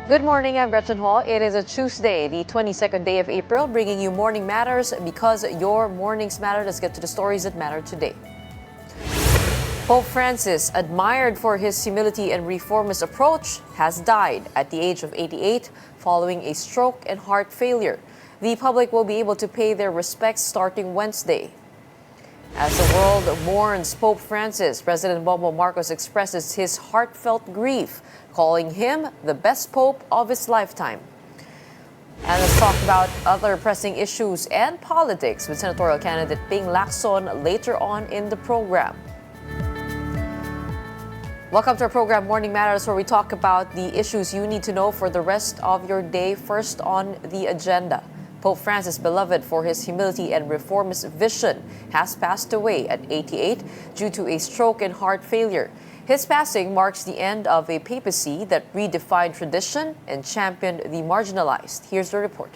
Good morning, I'm Gretchen Hall. It is a Tuesday, the 22nd day of April, bringing you Morning Matters because your mornings matter. Let's get to the stories that matter today. Pope Francis, admired for his humility and reformist approach, has died at the age of 88 following a stroke and heart failure. The public will be able to pay their respects starting Wednesday. As the world mourns Pope Francis, President Bongbong Marcos expresses his heartfelt grief, calling him the best pope of his lifetime. And let's talk about other pressing issues and politics with senatorial candidate Ping Lacson later on in the program. Welcome to our program, Morning Matters, where we talk about the issues you need to know for the rest of your day. First on the agenda, Pope Francis, beloved for his humility and reformist vision, has passed away at 88 due to a stroke and heart failure. His passing marks the end of a papacy that redefined tradition and championed the marginalized. Here's the report.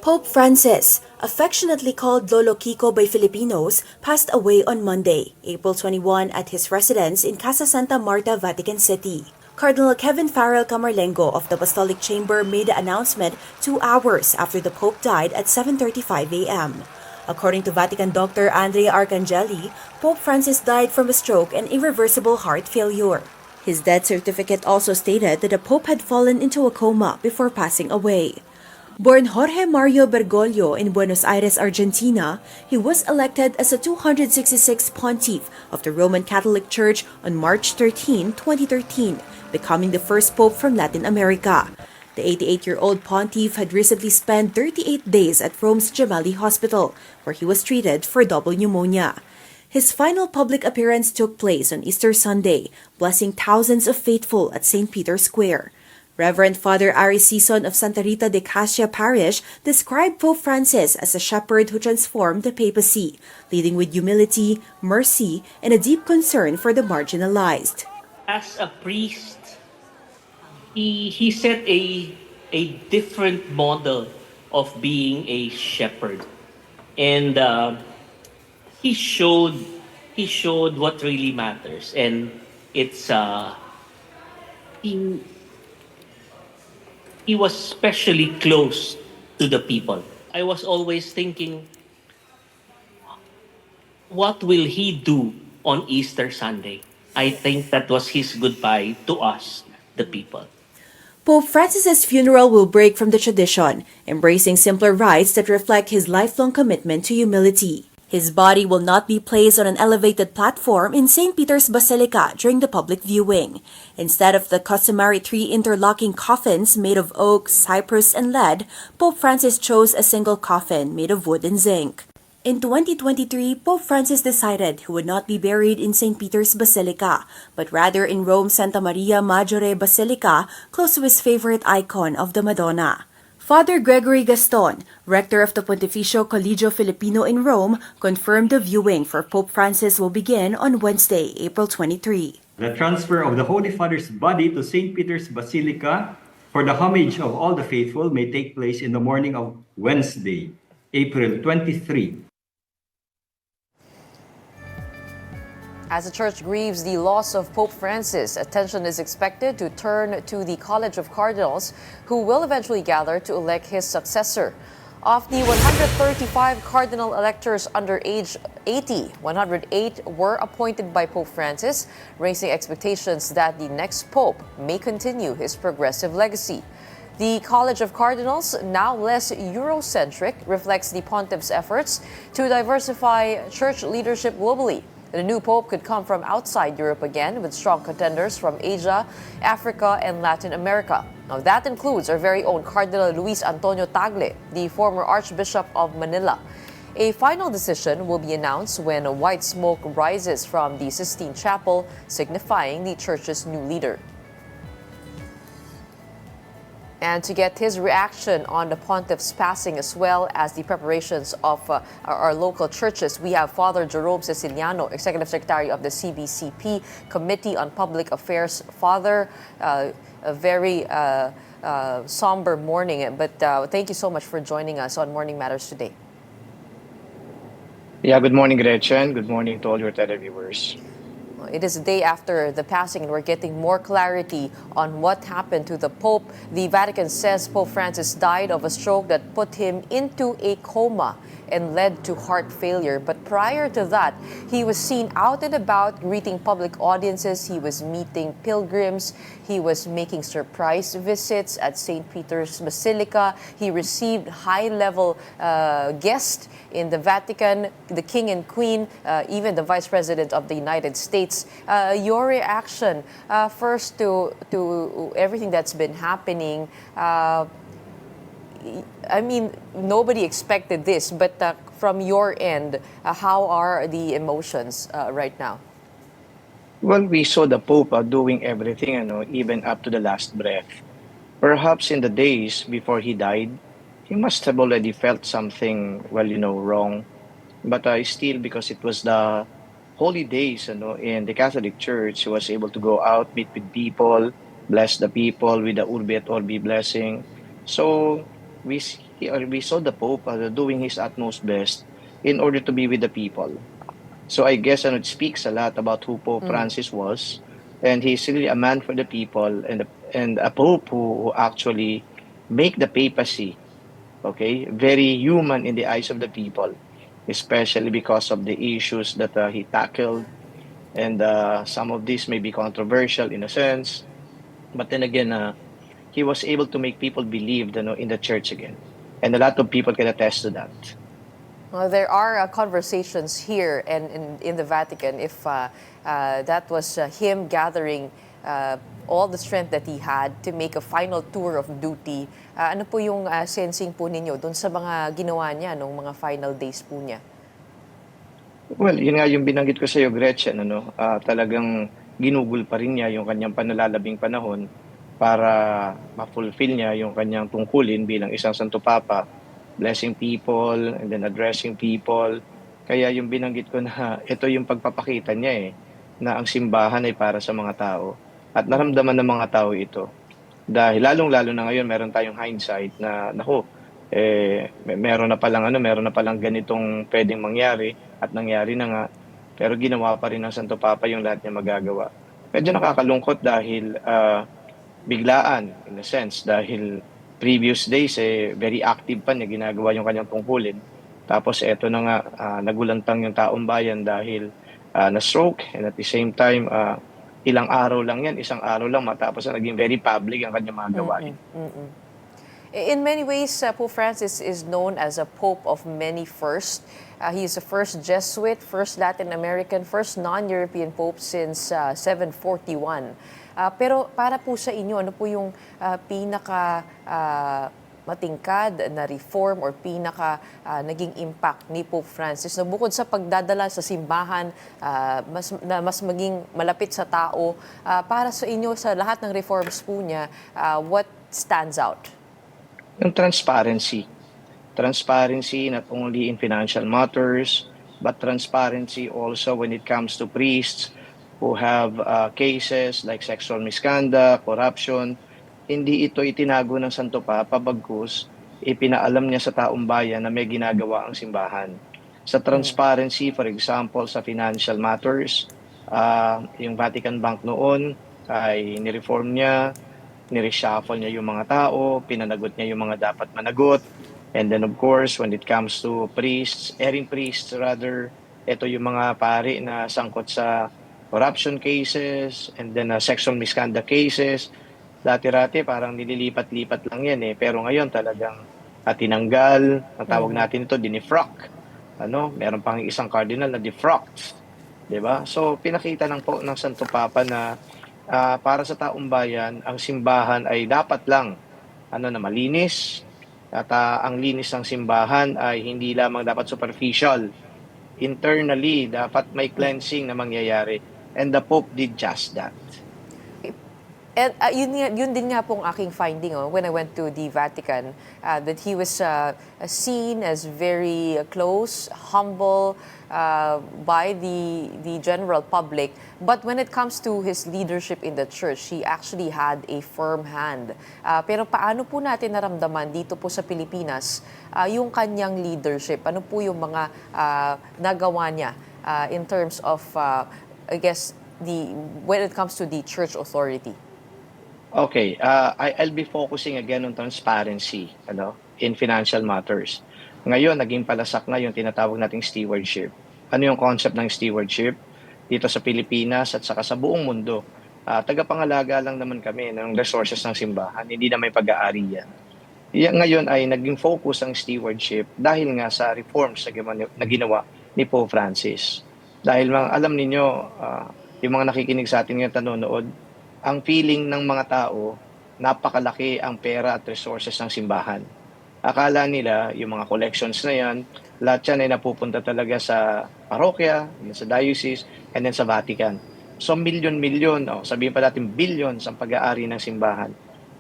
Pope Francis, affectionately called Lolo Kiko by Filipinos, passed away on Monday, April 21 at his residence in Casa Santa Marta, Vatican City. Cardinal Kevin Farrell Camarlengo of the Apostolic Chamber made the announcement 2 hours after the Pope died at 7:35 a.m. According to Vatican Dr. Andrea Arcangeli, Pope Francis died from a stroke and irreversible heart failure. His death certificate also stated that the Pope had fallen into a coma before passing away. Born Jorge Mario Bergoglio in Buenos Aires, Argentina, he was elected as the 266th pontiff of the Roman Catholic Church on March 13, 2013, becoming the first pope from Latin America. The 88-year-old pontiff had recently spent 38 days at Rome's Gemelli Hospital, where he was treated for double pneumonia. His final public appearance took place on Easter Sunday, blessing thousands of faithful at St. Peter's Square. Reverend Father Ari Sison of Santa Rita de Cassia Parish described Pope Francis as a shepherd who transformed the papacy, leading with humility, mercy, and a deep concern for the marginalized. As a priest, he set a different model of being a shepherd, and he showed what really matters, and it's he was especially close to the people. I was always thinking, what will he do on Easter Sunday? I think that was his goodbye to us, the people. Pope Francis's funeral will break from the tradition, embracing simpler rites that reflect his lifelong commitment to humility. His body will not be placed on an elevated platform in St. Peter's Basilica during the public viewing. Instead of the customary 3 interlocking coffins made of oak, cypress, and lead, Pope Francis chose a single coffin made of wood and zinc. In 2023, Pope Francis decided he would not be buried in St. Peter's Basilica, but rather in Rome's Santa Maria Maggiore Basilica, close to his favorite icon of the Madonna. Father Gregory Gaston, rector of the Pontificio Collegio Filipino in Rome, confirmed the viewing for Pope Francis will begin on Wednesday, April 23. The transfer of the Holy Father's body to St. Peter's Basilica for the homage of all the faithful may take place in the morning of Wednesday, April 23. As the church grieves the loss of Pope Francis, attention is expected to turn to the College of Cardinals, who will eventually gather to elect his successor. Of the 135 cardinal electors under age 80, 108 were appointed by Pope Francis, raising expectations that the next pope may continue his progressive legacy. The College of Cardinals, now less Eurocentric, reflects the pontiff's efforts to diversify church leadership globally. The new pope could come from outside Europe again, with strong contenders from Asia, Africa, and Latin America. Now, that includes our very own Cardinal Luis Antonio Tagle, the former Archbishop of Manila. A final decision will be announced when white smoke rises from the Sistine Chapel, signifying the church's new leader. And to get his reaction on the pontiff's passing, as well as the preparations of our local churches, we have Father Jerome Ceciliano, Executive Secretary of the CBCP Committee on Public Affairs. Father, a very somber morning, but thank you so much for joining us on Morning Matters today. Yeah, good morning, Gretchen. Good morning to all your televiewers. It is a day after the passing, and we're getting more clarity on what happened to the Pope. The Vatican says Pope Francis died of a stroke that put him into a coma and led to heart failure. But prior to that, he was seen out and about greeting public audiences. He was meeting pilgrims. He was making surprise visits at St. Peter's Basilica. He received high-level guests in the Vatican, the King and Queen, even the Vice President of the United States. Your reaction first to everything that's been happening. I mean, nobody expected this, but from your end, how are the emotions right now? Well, we saw the Pope doing everything, even up to the last breath. Perhaps in the days before he died, he must have already felt something, wrong. But still, because it was the holy days, in the Catholic Church, he was able to go out, meet with people, bless the people with the Urbi et Orbi blessing. So we saw the Pope doing his utmost best in order to be with the people. So I guess it speaks a lot about who Pope Francis was, and he's really a man for the people, and a Pope who actually make the papacy, okay, very human in the eyes of the people, especially because of the issues that he tackled, and some of these may be controversial in a sense, but then again, he was able to make people believe, in the church again, and a lot of people can attest to that. Well, there are conversations here and in the Vatican if that was him gathering all the strength that he had to make a final tour of duty. Ano po yung sensing po ninyo dun sa mga ginawa niya nung mga final days po niya? Well, yun nga yung binanggit ko sa iyo, Gretchen, talagang ginugol pa rin niya yung kanyang panalalabing panahon para ma-fulfill niya yung kanyang tungkulin bilang isang Santo Papa, blessing people and then addressing people. Kaya yung binanggit ko na ito yung pagpapakita niya na ang simbahan ay para sa mga tao. At naramdaman ng mga tao ito. Dahil lalong-lalo na ngayon meron tayong hindsight na meron na palang ganitong pwedeng mangyari at nangyari na nga. Pero ginawa pa rin ng Santo Papa yung lahat niya magagawa. Medyo nakakalungkot dahil biglaan in a sense dahil previous days very active pa niya ginagawa yung kanyang tungkulin. Tapos eto na nga nagulantang yung taong bayan dahil na-stroke, and at the same time isang araw lang matapos na naging very public ang kanyang mga gawain. In many ways, Pope Francis is known as a Pope of many firsts. He is the first Jesuit, first Latin American, first non-European Pope since 741. Pero para po sa inyo, ano po yung pinaka matingkad na reform or pinaka naging impact ni Pope Francis na bukod sa pagdadala sa simbahan, mas maging malapit sa tao, para sa inyo sa lahat ng reforms po niya, what stands out? Yung transparency. Transparency not only in financial matters, but transparency also when it comes to priests who have cases like sexual misconduct, corruption. Hindi ito itinago ng Santo Papa, bagkus ipinaalam niya sa taong bayan na may ginagawa ang simbahan. Sa transparency, for example, sa financial matters, yung Vatican Bank noon ay nireform niya, nireshuffle niya yung mga tao, pinanagot niya yung mga dapat managot. And then of course, when it comes to erring priests rather, ito yung mga pari na sangkot sa corruption cases and then sexual misconduct cases. Dati-rati parang nililipat-lipat lang yan pero ngayon talagang tinanggal, ang tawag natin ito, dinifrock. Meron pang isang cardinal na defrocked. Diba? So pinakita po ng Santo Papa na para sa taong bayan, ang simbahan ay dapat lang na malinis. At ang linis ng simbahan ay hindi lamang dapat superficial. Internally, dapat may cleansing na mangyayari. And the Pope did just that. And yun din nga pong aking finding when I went to the Vatican, that he was seen as very close, humble by the general public. But when it comes to his leadership in the church, he actually had a firm hand. Pero paano po natin naramdaman dito po sa Pilipinas yung kanyang leadership? Ano po yung mga nagawa niya in terms of, I guess, the when it comes to the church authority? Okay, I'll be focusing again on transparency, in financial matters. Ngayon, naging palasak na yung tinatawag nating stewardship. Ano yung concept ng stewardship? Dito sa Pilipinas at saka sa buong mundo, tagapangalaga lang naman kami ng resources ng simbahan, hindi na may pag-aari yan. Ngayon ay naging focus ang stewardship dahil nga sa reforms na ginawa ni Pope Francis. Dahil alam ninyo, yung mga nakikinig sa atin ngayon nanonood, ang feeling ng mga tao, napakalaki ang pera at resources ng simbahan. Akala nila, yung mga collections na yan, lahat yan ay napupunta talaga sa parokya, sa diocese, and then sa Vatican. So, milyon-milyon, sabihin pa natin billions ang pag-aari ng simbahan.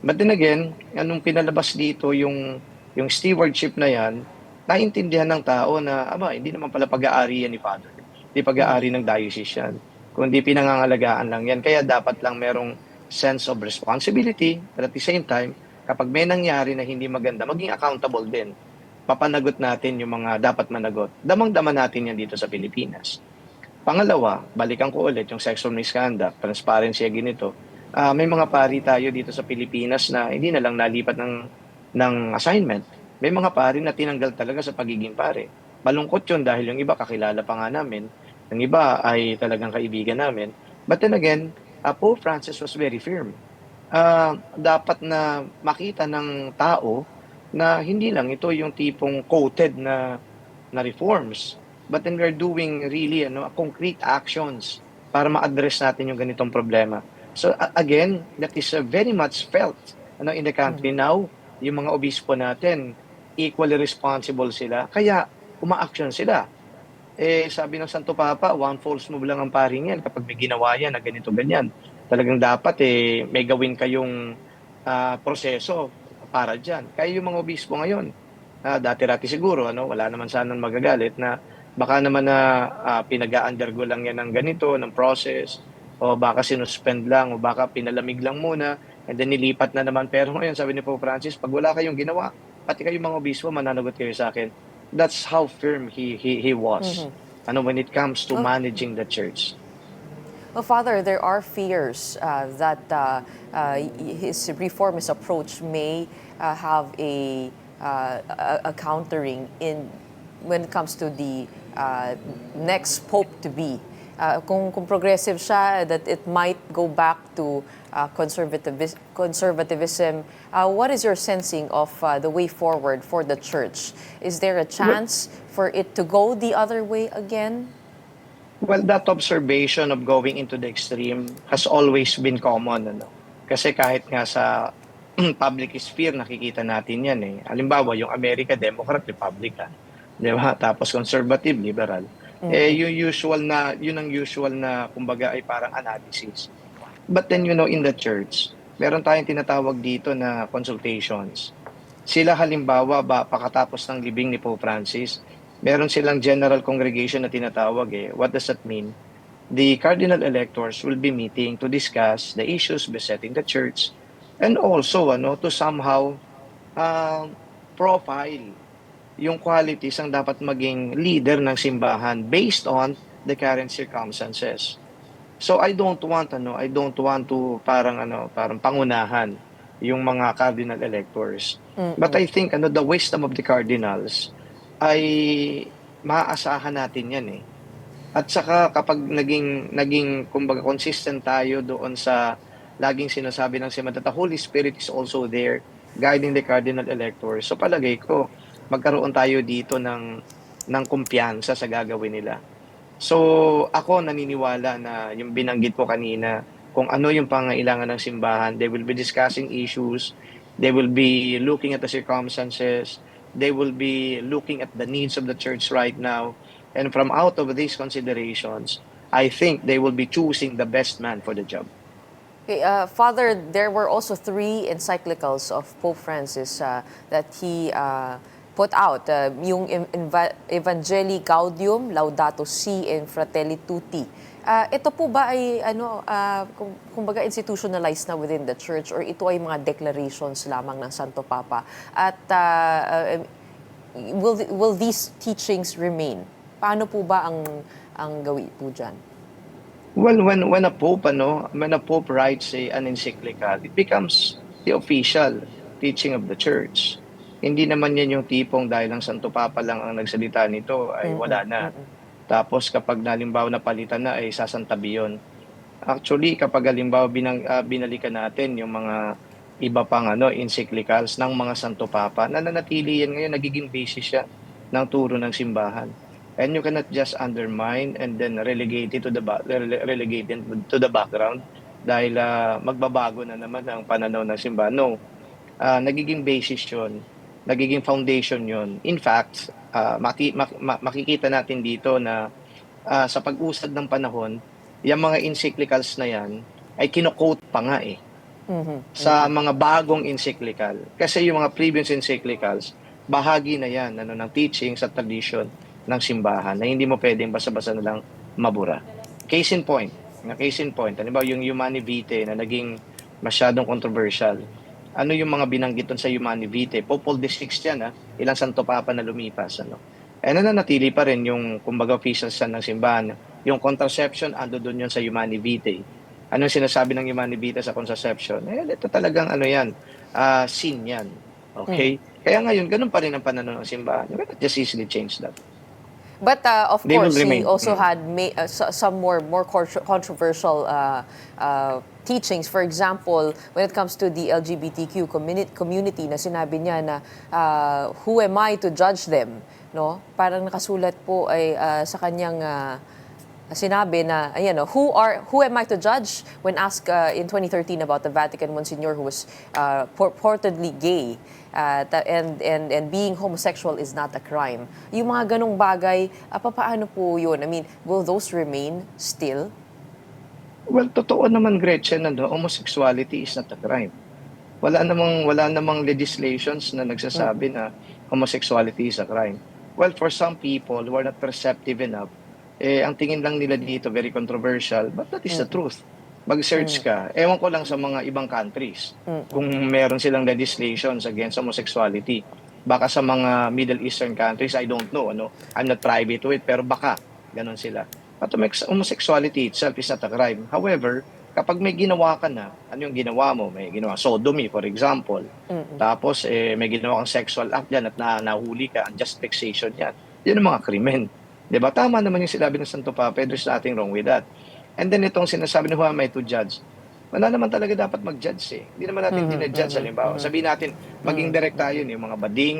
But then again, anong pinalabas dito yung stewardship na yan, naintindihan ng tao na, hindi naman pala pag-aari yan ni Father. Hindi pag-aari ng diocese yan. Kundi pinangangalagaan lang yan. Kaya dapat lang merong sense of responsibility, but at the same time, kapag may nangyari na hindi maganda, maging accountable din. Papanagot natin yung mga dapat managot. Damang-dama natin yan dito sa Pilipinas. Pangalawa, balikan ko ulit yung sexual misconduct, transparency, ginito. May mga pari tayo dito sa Pilipinas na hindi na lang nalipat ng assignment. May mga pari na tinanggal talaga sa pagiging pare. Malungkot yun dahil yung iba kakilala pa nga namin, yung iba ay talagang kaibigan namin. But then again, Pope Francis was very firm. Dapat na makita ng tao na hindi lang ito yung tipong quoted na reforms, but then we're doing really concrete actions para ma-address natin yung ganitong problema. So again, that is very much felt in the country now. Yung mga obispo natin, equally responsible sila, kaya uma-action sila. Sabi ng Santo Papa, one false move lang ang paring yan kapag may ginawa yan na ganito, ganyan. Talagang dapat may gawin kayong proseso para dyan. Kaya yung mga obispo ngayon, dati-rati siguro, wala naman sanang magagalit na baka naman na pinag-undergo lang yan ng ganito, ng process, o baka sinuspend lang, o baka pinalamig lang muna, and then nilipat na naman. Pero ngayon, sabi ni Pope Francis, pag wala kayong ginawa, pati kayong mga obispo, mananagot kayo sa akin. That's how firm he was. When it comes to managing the church. Well, Father, there are fears that his reformist approach may have a countering when it comes to the next pope to be. Kung progressive siya, that it might go back to conservatism. What is your sensing of the way forward for the church? Is there a chance for it to go the other way again? Well, that observation of going into the extreme has always been common. Kasi kahit nga sa public sphere, nakikita natin yan. Halimbawa, yung America, Democrat, Republican. Di ba? Tapos conservative, liberal. Yun ang usual na, kumbaga, ay parang analysis. But then, in the church, meron tayong tinatawag dito na consultations. Sila halimbawa, pakatapos ng libing ni Pope Francis, meron silang general congregation na tinatawag. What does that mean? The cardinal electors will be meeting to discuss the issues besetting the church and also to somehow profile yung qualities ang dapat maging leader ng simbahan based on the current circumstances. So I don't want to parang pangunahan yung mga cardinal electors. But I think the wisdom of the cardinals ay maaasahan natin yan. At saka kapag naging kumbaga consistent tayo doon sa laging sinasabi ng Simon that the Holy Spirit is also there guiding the cardinal electors. So palagay ko magkaroon tayo dito ng kumpiyansa sa gagawin nila. So ako naniniwala na yung binanggit ko kanina, kung ano yung pangailangan ng simbahan, they will be discussing issues, they will be looking at the circumstances, they will be looking at the needs of the church right now, and from out of these considerations, I think they will be choosing the best man for the job. Okay, Father, there were also 3 encyclicals of Pope Francis that he put out, yung Evangelii Gaudium, Laudato Si, and Fratelli Tutti. Ito po ba ay kumbaga institutionalized na within the church or ito ay mga declarations lamang ng Santo Papa? At will these teachings remain? Paano po ba ang gawi po dyan? Well, when a pope writes an encyclical, it becomes the official teaching of the church. Hindi naman yan yung tipong dahil ang Santo Papa lang ang nagsalita nito ay Mm-mm, wala na. mm-mm. Tapos kapag halimbawa napalitan na ay sasantabi yun. Actually, kapag halimbawa binalikan natin yung mga iba pang encyclicals ng mga Santo Papa, nananatili yan ngayon, nagiging basis siya ng turo ng simbahan. And you cannot just undermine and then relegate it to relegate it to the background dahil magbabago na naman ang pananaw ng simbahan. No, nagiging basis yun, nagiging foundation yun. In fact, makikita natin dito na sa pag-usad ng panahon, yung mga encyclicals na yan ay kino-quote pa nga sa mga bagong encyclical. Kasi yung mga previous encyclicals, bahagi na yan ng teaching sa tradition ng simbahan na hindi mo pwedeng basta-basta na lang mabura. Case in point, halimbawa yung Humani Vitae na naging masyadong controversial. Ano yung mga binanggit sa Humani Vitae? Pope Paul VI yan, ilang Santo Papa na lumipas. Nananatili pa rin yung, kumbaga, official stand ng simbahan. Yung contraception, ando doon yun sa Humani Vitae. Anong sinasabi ng Humani Vitae sa contraception? Ito talagang sin yan. Okay? Kaya ngayon, ganun pa rin ang pananaw ng simbahan. You cannot just easily change that. But of They will course, he remain. also had some more controversial teachings. For example, when it comes to the LGBTQ community, na sinabi niya na who am I to judge them? No? Parang nakasulat po ay sa kanyang sinabi na, ayan, who am I to judge when asked in 2013 about the Vatican Monsignor who was purportedly gay and being homosexual is not a crime. Yung mga ganong bagay, paano po yun? I mean, will those remain still? Well, totoo naman, Gretchen, homosexuality is not a crime. Wala namang legislations na nagsasabi na homosexuality is a crime. Well, for some people who are not perceptive enough, ang tingin lang nila dito, very controversial, but that is the truth. Mag-search ka. Ewan ko lang sa mga ibang countries kung meron silang legislations against homosexuality. Baka sa mga Middle Eastern countries, I don't know. I'm not privy to it, pero baka ganon sila. But homosexuality itself is not a crime. However, kapag may ginawa ka na, ano yung ginawa mo? May ginawa sodomy, for example. Tapos may ginawa kang sexual act dyan at nahuli ka, unjust vexation yan. Yan ang mga krimen. Diba? Tama naman yung sinabi ng Santo Papa, there's nothing wrong with that. And then itong sinasabi na who am I to judge? Wala naman talaga dapat mag-judge Hindi naman natin dinajudge. Halimbawa, sabihin natin, maging direct tayo, yung mga bading,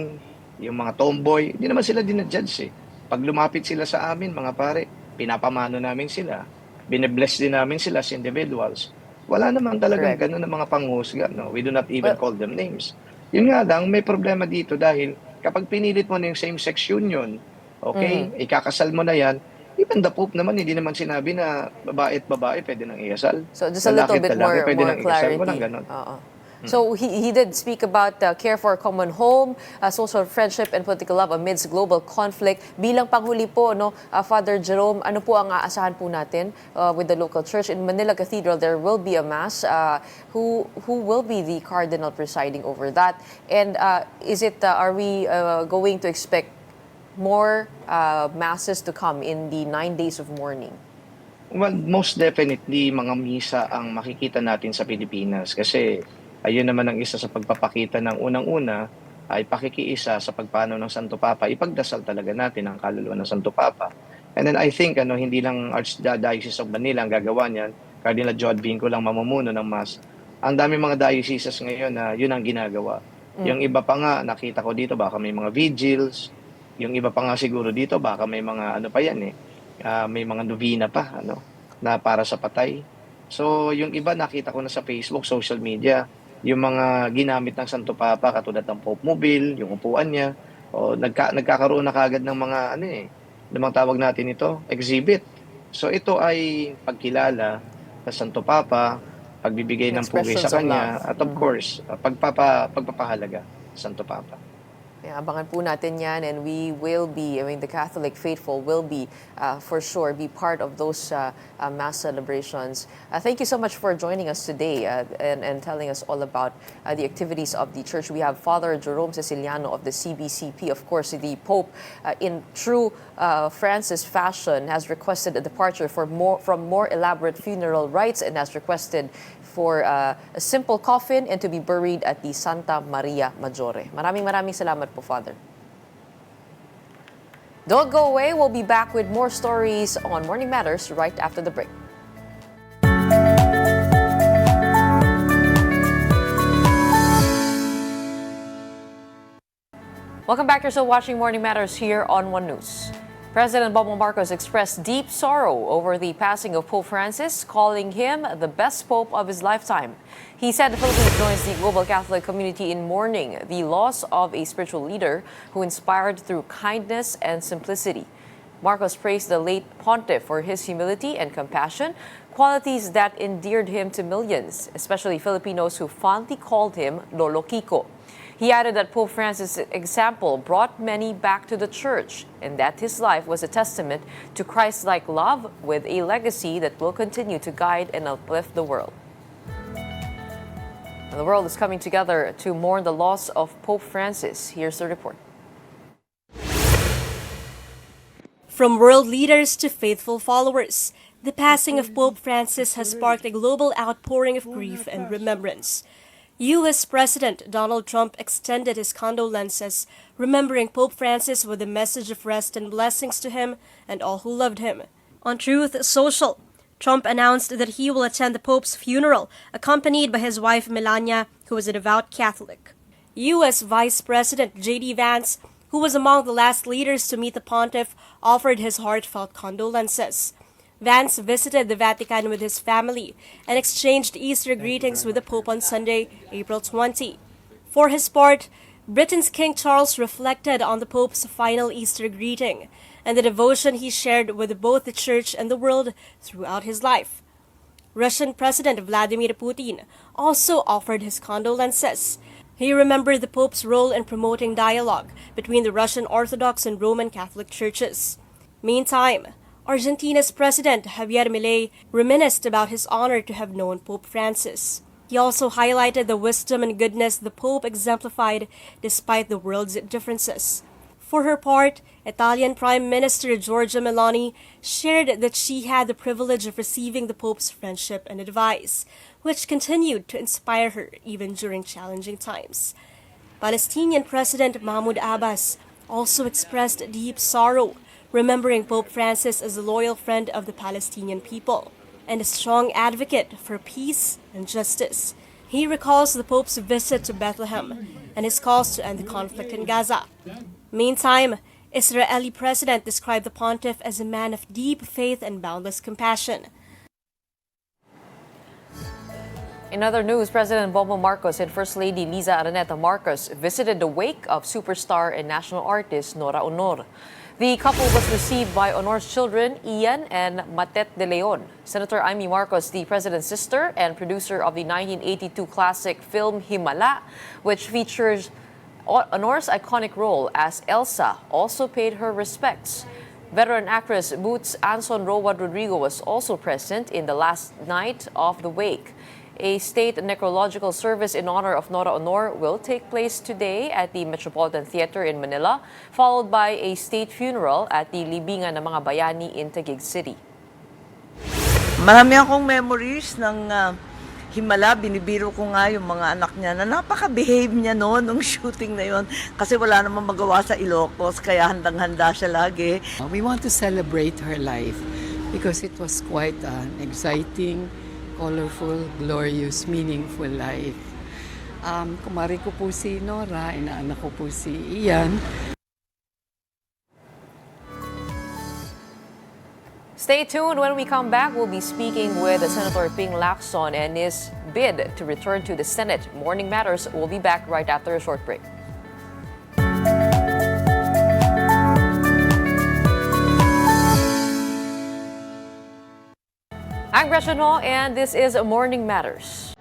yung mga tomboy, hindi naman sila dinajudge Pag lumapit sila sa amin, mga pare, pinapamano namin sila, bine-bless din namin sila as individuals. Wala naman talaga ganun ng mga panghusga. No? We do not even call them names. Yun nga lang, may problema dito dahil kapag pinilit mo na yung same-sex union, okay, ikakasal mo na yan, even the Pope naman, hindi naman sinabi na babae at babae pwede nang iasal. So just a little bit more clarity. Walang ganun. So he did speak about care for a common home, social friendship, and political love amidst global conflict. Bilang panghuli po, Father Jerome, ano po ang aasahan po natin with the local church? In Manila Cathedral, there will be a mass. Who will be the cardinal presiding over that? And are we going to expect more masses to come in the 9 days of mourning? Well, most definitely, mga misa ang makikita natin sa Pilipinas kasi ayun naman ang isa sa pagpapakita ng unang-una ay pakikiisa sa pagpanaw ng Santo Papa. Ipagdasal talaga natin ang kaluluwa ng Santo Papa. And then I think hindi lang Archdiocese of Manila ang gagawa niyan, Cardinal John Vinco lang mamumuno ng Mass. Ang dami mga dioceses ngayon na yun ang ginagawa. Yung iba pa nga, nakita ko dito, baka may mga vigils. Yung iba pa nga siguro dito, baka may mga pa yan may mga novena pa, na para sa patay. So, yung iba nakita ko na sa Facebook, social media, yung mga ginamit ng Santo Papa, katulad ng Pope Mobile, yung upuan niya, o nagkakaroon na kagad ng mga, namang tawag natin ito, exhibit. So, ito ay pagkilala sa Santo Papa, pagbibigay ng pugay sa kanya, at of course, pagpapahalaga sa Santo Papa. Yeah, abangan po natin yan, and we will be, the Catholic faithful will be, for sure, be part of those mass celebrations. Thank you so much for joining us today and telling us all about the activities of the church. We have Father Jerome Ceciliano of the CBCP. Of course, the Pope, in true Francis fashion, has requested a departure from more elaborate funeral rites and has requested for a simple coffin and to be buried at the Santa Maria Maggiore. Maraming salamat po, Father. Don't go away. We'll be back with more stories on Morning Matters right after the break. Welcome back. You're still watching Morning Matters here on One News. President Bongbong Marcos expressed deep sorrow over the passing of Pope Francis, calling him the best pope of his lifetime. He said the Philippines joins the global Catholic community in mourning the loss of a spiritual leader who inspired through kindness and simplicity. Marcos praised the late pontiff for his humility and compassion, qualities that endeared him to millions, especially Filipinos who fondly called him Lolo Kiko. He added that Pope Francis' example brought many back to the church and that his life was a testament to Christ-like love with a legacy that will continue to guide and uplift the world. And the world is coming together to mourn the loss of Pope Francis. Here's the report. From world leaders to faithful followers, the passing of Pope Francis has sparked a global outpouring of grief and remembrance. U.S. President Donald Trump extended his condolences, remembering Pope Francis with a message of rest and blessings to him and all who loved him. On Truth Social, Trump announced that he will attend the Pope's funeral, accompanied by his wife Melania, who is a devout Catholic. U.S. Vice President J.D. Vance, who was among the last leaders to meet the pontiff, offered his heartfelt condolences. Vance visited the Vatican with his family and exchanged Easter greetings with the Pope on Sunday, April 20. For his part, Britain's King Charles reflected on the Pope's final Easter greeting and the devotion he shared with both the Church and the world throughout his life. Russian President Vladimir Putin also offered his condolences. He remembered the Pope's role in promoting dialogue between the Russian Orthodox and Roman Catholic churches. Meantime, Argentina's President Javier Milei reminisced about his honor to have known Pope Francis. He also highlighted the wisdom and goodness the Pope exemplified despite the world's differences. For her part, Italian Prime Minister Giorgia Meloni shared that she had the privilege of receiving the Pope's friendship and advice, which continued to inspire her even during challenging times. Palestinian President Mahmoud Abbas also expressed deep sorrow, remembering Pope Francis as a loyal friend of the Palestinian people and a strong advocate for peace and justice. He recalls the Pope's visit to Bethlehem and his calls to end the conflict in Gaza. Meantime, Israeli President described the pontiff as a man of deep faith and boundless compassion. In other news, President Bongbong Marcos and First Lady Liza Araneta Marcos visited the wake of superstar and national artist Nora Honor. The couple was received by Honor's children, Ian and Matet de Leon. Senator Amy Marcos, the president's sister and producer of the 1982 classic film Himala, which features Honor's iconic role as Elsa, also paid her respects. Veteran actress Boots Anson Rowan Rodrigo was also present in the last night of the wake. A state necrological service in honor of Nora Honor will take place today at the Metropolitan Theater in Manila, followed by a state funeral at the Libingan ng mga Bayani in Taguig City. Marami akong memories ng Himala. Binibiro ko nga yung mga anak niya na napaka-behave niya noon nung shooting na yon kasi wala namang magawa sa Ilocos kaya handang-handa siya lagi. We want to celebrate her life because it was quite an exciting, colorful, glorious, meaningful life. Kumari ko po si Nora, inaanak ko po si Ian. Stay tuned. When we come back, we'll be speaking with Senator Ping Lacson and his bid to return to the Senate. Morning Matters will be back right after a short break. I'm Gretchen Ho, and this is Morning Matters.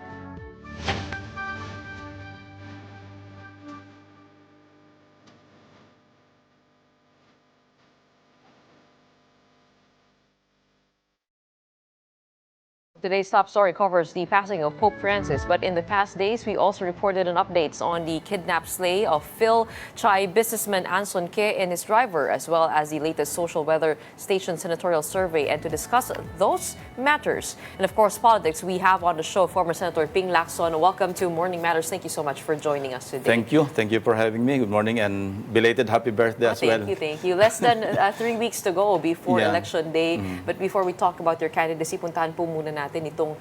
Today's top story covers the passing of Pope Francis, but in the past days, we also reported an updates on the kidnapped sleigh of Phil Chai businessman Anson Ke and his driver, as well as the latest social weather station senatorial survey. And to discuss those matters, and of course politics, we have on the show former Senator Ping Lacson. Welcome to Morning Matters. Thank you so much for joining us today. Thank you. Thank you for having me. Good morning and belated happy birthday as well. Thank you. Less than 3 weeks to go before Yeah. Election Day. But before we talk about your candidacy, puntahan po muna natin itong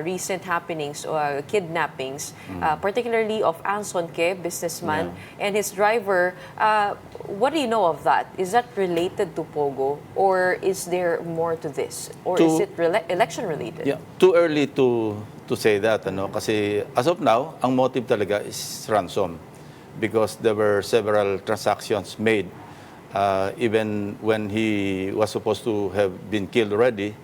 recent happenings, kidnappings, particularly of Anson Ke, businessman, and his driver. What do you know of that? Is that related to Pogo, or is there more to this? Or is it election related? Yeah, too early to say that, ano, kasi as of now, ang motive talaga is ransom because there were several transactions made even when he was supposed to have been killed already.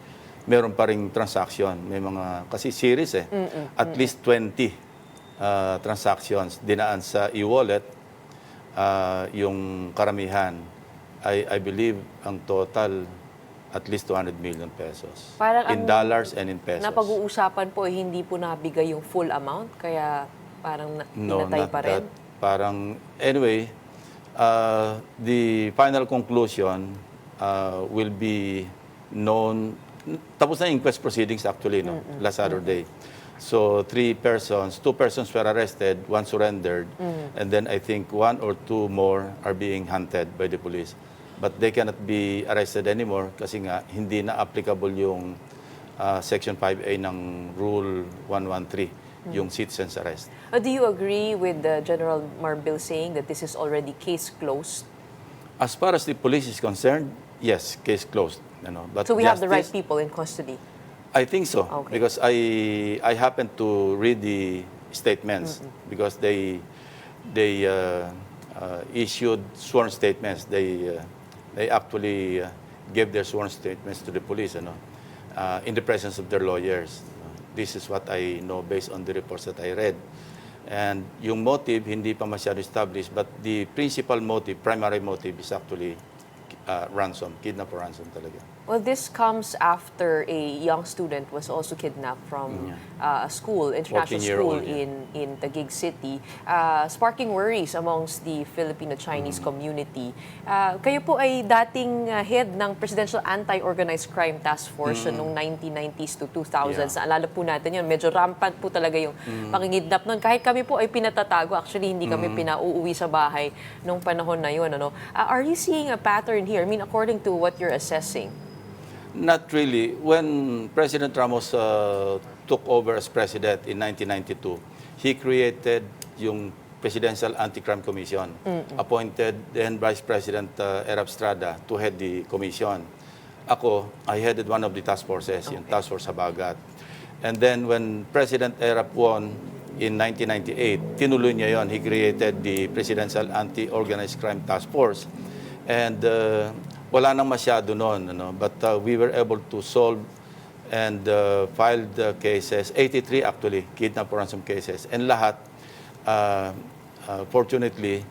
Meron pa ring transaction. May mga, kasi series at least 20 transactions dinaan sa e-wallet. Yung karamihan, I believe, ang total, at least 200 million pesos. Parang in dollars and in pesos. Napag-uusapan po, hindi po nabigay yung full amount, kaya parang No, pinatay not pa rin. that. Parang, anyway, the final conclusion will be known. Tapos na yung inquest proceedings actually, no? Last Saturday. So 2 persons were arrested, 1 surrendered, and then I think 1 or 2 more are being hunted by the police. But they cannot be arrested anymore kasi nga hindi na applicable yung Section 5A ng Rule 113, yung citizen's arrest. Do you agree with General Marbil saying that this is already case closed? As far as the police is concerned, yes, case closed. You know, but So we have the right justice, people in custody? I think so, Okay. because I happened to read the statements because they issued sworn statements. They actually gave their sworn statements to the police, you know, in the presence of their lawyers. This is what I know based on the reports that I read. And yung motive hindi pa masyado established, but the principal motive, primary motive, is actually ransom, kidnap or ransom talaga. Well, this comes after a young student was also kidnapped from a school, international school 14-year-old, in Taguig City, sparking worries amongst the Filipino-Chinese community. Kayo po ay dating head ng Presidential Anti-Organized Crime Task Force noong 1990s to 2000s. Naalala po natin yun, medyo rampant po talaga yung pangingidnap noon. Kahit kami po ay pinatatago, actually hindi kami pinauuwi sa bahay nung panahon na yun. Ano? Are you seeing a pattern here? I mean, according to what you're assessing? Not really. When President Ramos took over as president in 1992, he created yung Presidential Anti-Crime Commission, appointed then Vice President Erap Estrada to head the commission. I headed one of the task forces, yung Task Force Habagat. And then when President Erap won in 1998, tinuloy niya yon. He created the Presidential Anti-Organized Crime Task Force. And wala nang masyado noon, ano? But we were able to solve and filed cases, 83 actually, kidnap or ransom cases. And lahat, fortunately,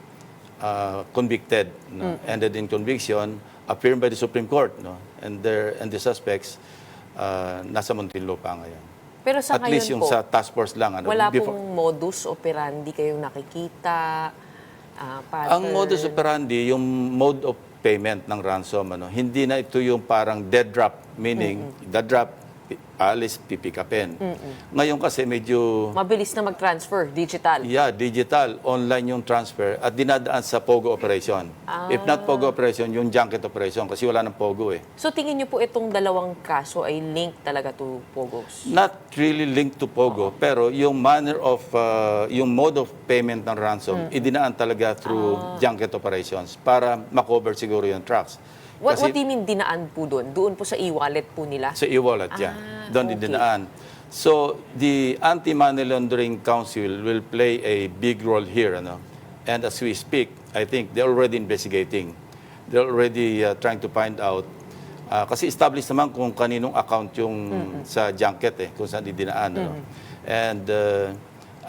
convicted, no? Ended in conviction, affirmed by the Supreme Court. No? And the suspects, nasa Muntinlupa ngayon. Pero sa At least ngayon yung po, sa task force lang. Ano? wala pong modus operandi kayong nakikita? Ang modus operandi, yung mode of payment ng ransom, ano, hindi na ito yung parang dead drop, meaning the drop, alis, pipikapin. Ngayon kasi medyo, Mabilis na mag-transfer, digital. digital, online yung transfer at dinadaan sa POGO operation. If not POGO operation, yung junket operation kasi wala ng POGO eh. So tingin niyo po itong dalawang kaso ay linked talaga to Pogos? Not really linked to POGO, pero yung manner of, yung mode of payment ng ransom, idinaan talaga through junket operations para makover siguro yung trucks. What do you mean dinaan po doon? Doon po sa e-wallet po nila? Sa e-wallet, doon din dinaan. So, the Anti-Money Laundering Council will play a big role here. Ano? And as we speak, I think they're already investigating. They're already trying to find out. Kasi established naman kung kaninong account yung sa junket, kung saan dinaan. Ano? And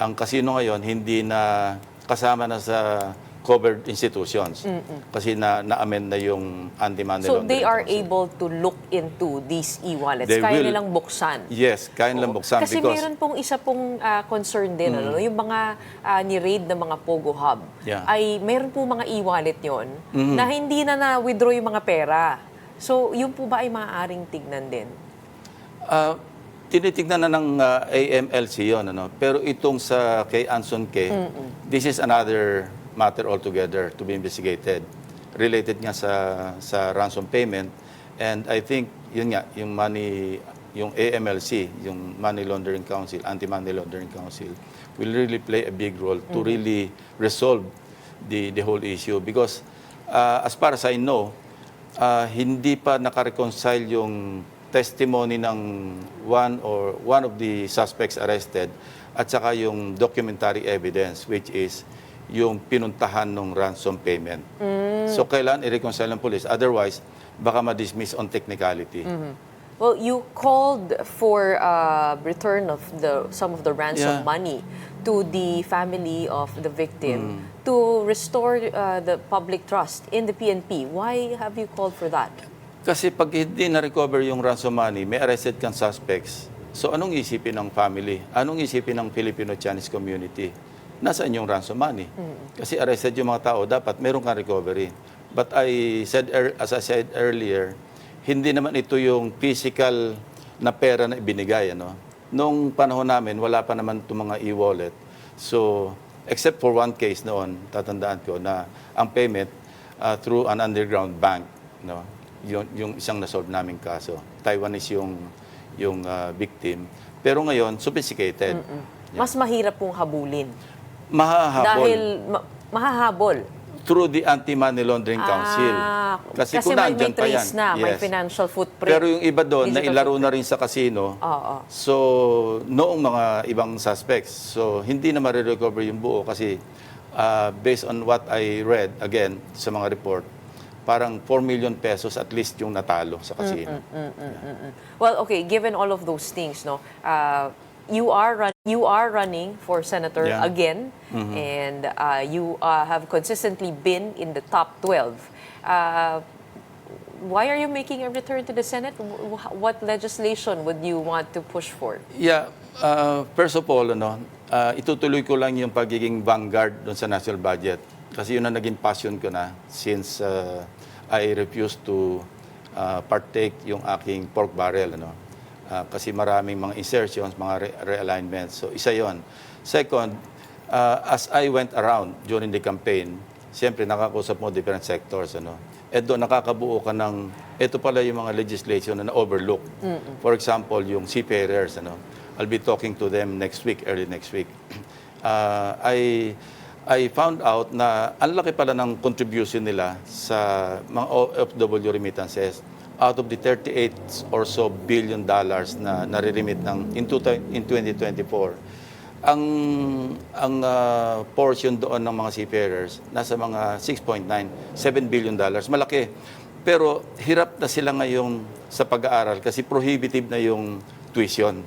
ang casino ngayon, hindi na kasama na sa covered institutions. Kasi na-amend na yung anti-money So laundering they are council. able to look into these e-wallets. They Kaya will. nilang buksan. Yes, kaya nilang buksan Kasi because meron pong isa pong concern din, ano, yung mga ni-raid na mga Pogo Hub, Yeah. ay meron po mga e-wallet yon na hindi na-withdraw yung mga pera. So, yun po ba ay maaaring tignan din? tinitignan na ng AMLC yon, ano? Pero itong sa kay Anson K, this is another matter altogether to be investigated. Related nga sa ransom payment, and I think yun nga yung AMLC, yung Money Laundering Council, Anti-Money Laundering Council will really play a big role to really resolve the whole issue, because as far as I know, hindi pa nakareconcile yung testimony ng one of the suspects arrested at saka yung documentary evidence, which is yung pinuntahan ng ransom payment. So kailan i-reconcile ng police, otherwise baka ma-dismiss on technicality. Well, you called for return of some of the ransom Yeah. money to the family of the victim to restore the public trust in the PNP. Why have you called for that? Kasi pag hindi na-recover yung ransom money, may arrested kang suspects. So anong isipin ng family? Anong isipin ng Filipino-Chinese community? Nasaan yung ransom money? Kasi arrested yung mga tao, dapat meron kang recovery. But as I said earlier, hindi naman ito yung physical na pera na ibinigay. Ano? Nung panahon namin, wala pa naman itong mga e-wallet. So, except for one case noon, tatandaan ko na ang payment through an underground bank. No? Yung isang nasolve naming kaso. Taiwanese yung victim. Pero ngayon, sophisticated. Mas mahirap pong habulin. Mahahabol. Dahil mahahabol. Through the Anti-Money Laundering Council. Kasi kung may nandyan pa trace yan. na, may Yes. financial footprint. Pero yung iba doon, Digital nailaro na footprint. rin sa casino. Oo. So, noong mga ibang suspects. So, hindi na marirecover yung buo kasi based on what I read, again, sa mga report, parang 4 million pesos at least yung natalo sa casino. Well, okay, given all of those things, no, you are running for senator Yeah. again, and you have consistently been in the top 12. Why are you making a return to the Senate? What legislation would you want to push for? Yeah, first of all, itutuloy ko lang yung pagiging vanguard doon sa national budget. Kasi yun ang naging passion ko na since I refused to partake yung aking pork barrel. Kasi maraming mga insertions, mga realignments. So isa yon. Second, as I went around during the campaign, siyempre nakakausap mo different sectors. Doon nakakabuo ka ng, ito pala yung mga legislation na na-overlook. For example, yung seafarers. I'll be talking to them early next week. I found out na ang laki pala ng contribution nila sa mga OFW remittances. Out of the 38 or so billion dollars na nare-remit in 2024, ang portion doon ng mga seafarers nasa mga 7 billion dollars. Malaki. Pero hirap na sila ngayon sa pag-aaral kasi prohibitive na yung tuition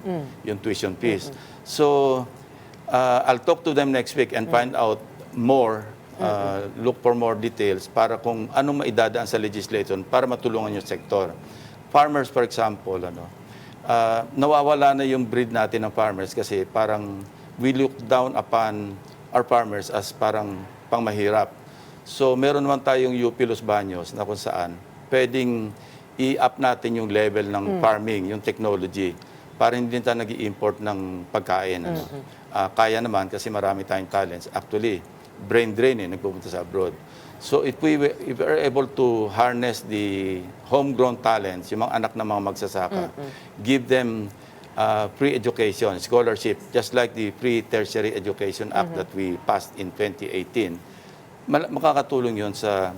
fees. So, I'll talk to them next week and find out more, look for more details para kung ano maidadaan sa legislation para matulungan yung sektor. Farmers, for example, nawawala na yung breed natin ng farmers kasi parang we look down upon our farmers as parang pangmahirap. So, meron naman tayong UP Los Baños na kung saan pwedeng i-up natin yung level ng farming, yung technology, para hindi tayo nag-i-import ng pagkain. Kaya naman kasi marami tayong talents. Actually, brain drain nagpupunta sa abroad. So if we are able to harness the homegrown talents, yung mga anak ng mga magsasaka, give them free education, scholarship, just like the Free Tertiary Education Act that we passed in 2018, makakatulong yun sa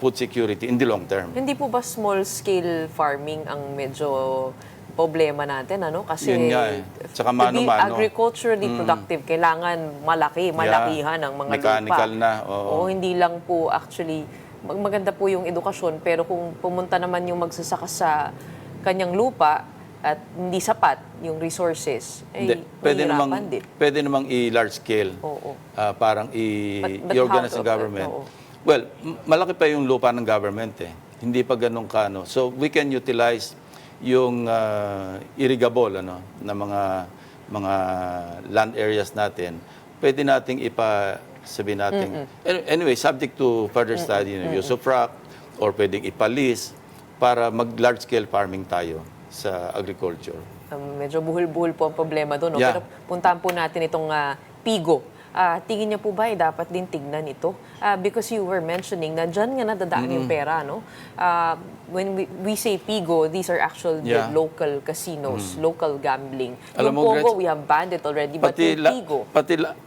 food security in the long term. Hindi po ba small-scale farming ang medyo problema natin, Kasi Yun nga eh. Tsaka to be mano-mano. agriculturally productive, kailangan malakihan ang mga Mechanical lupa. na, oo. Hindi lang po actually, maganda po yung edukasyon, pero kung pumunta naman yung magsasaka sa kanyang lupa, at hindi sapat yung resources, Hindi. mahirapan din. Pwede namang i-large scale. Oo. Parang But i-organize how ng to- government. oo. Well, malaki pa yung lupa ng government eh. Hindi pa ganun kano. So we can utilize yung irrigable na mga land areas natin. Pwede nating sabihin natin. Anyway, subject to further study, use of rock, or pwedeng ipalis para mag-large scale farming tayo sa agriculture. Medyo buhol-buhol po ang problema doon. No? Yeah. Pero puntahan po natin itong PIGO. Tingin niyo po ba dapat din tignan ito? Because you were mentioning na dyan nga nadadaan yung pera. No? When we say PIGO, these are actual Yeah. local casinos, local gambling. Alam Yung mo, POGO, Gretchen, we have banned it already. But yung PIGO,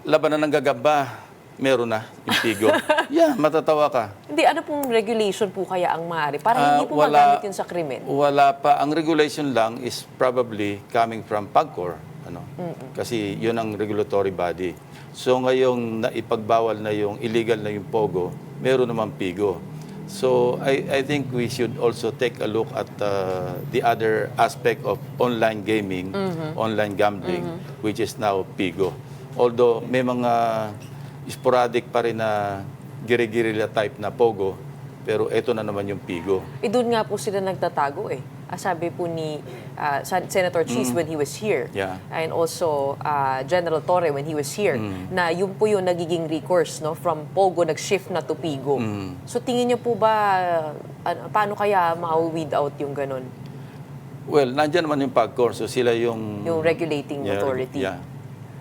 labanan ng gagamba, meron na yung pigo. Yeah, matatawa ka. hindi, ano pong regulation po kaya ang maaari? Para hindi po magamit yun sa krimen. Wala pa. Ang regulation lang is probably coming from PAGCOR. Kasi yun ang regulatory body. So ngayong naipagbawal na yung illegal na yung POGO, meron naman PIGO. So I think we should also take a look at the other aspect of online gaming, online gambling, which is now PIGO. Although may mga sporadic pa rin na giri-guerrilla type na POGO, pero ito na naman yung PIGO. Doon nga po sila nagtatago eh. Sabi po ni Senator Cheese when he was here, Yeah. and also General Torre when he was here, na yun po yung nagiging recourse, no? From POGO, nag-shift na to PIGO. So tingin niyo po ba, paano kaya ma-weed out yung ganun? Well, nandyan naman yung PAGCOR, so sila yung... Yung regulating authority. Yeah,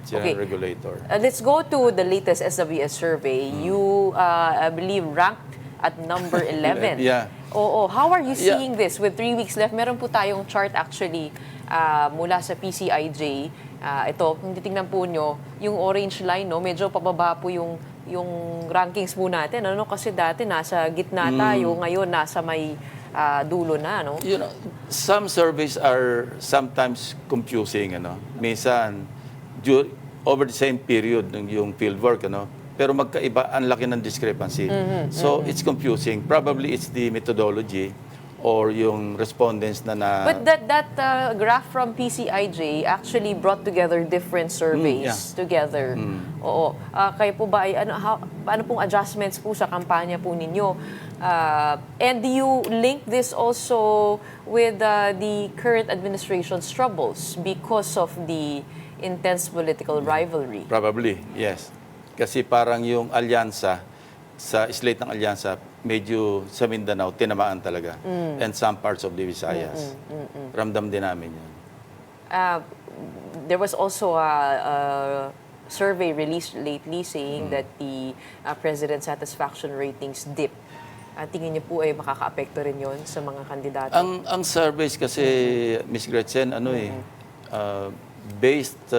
sila Okay. yung regulator. Let's go to the latest SWS survey. You, I believe, ranked at number 11. Yeah. Oo. How are you Yeah. seeing this with 3 weeks left? Meron po tayong chart actually mula sa PCIJ. Ito, kung titingnan po nyo, yung orange line, no, medyo pababa po yung rankings po natin. Ano? Kasi dati nasa gitna tayo, ngayon nasa may dulo na. No? You know, some surveys are sometimes confusing, Minsan, over the same period yung fieldwork, pero magkaiba, ang laki ng discrepancy. So, it's confusing. Probably it's the methodology or yung respondents na But that graph from PCIJ actually brought together different surveys together. Oo. Kayo po ba ay paano pong adjustments po sa kampanya po ninyo? And do you link this also with the current administration's troubles because of the intense political rivalry? Probably, yes. Kasi parang yung alyansa, sa slate ng alyansa, medyo sa Mindanao, tinamaan talaga. And some parts of the Visayas. Ramdam din namin yun. There was also a survey released lately saying that the president satisfaction ratings dip. Tingin niyo po ay makaka-apekto rin yon sa mga kandidato? Ang surveys kasi, Ms. Gretchen, based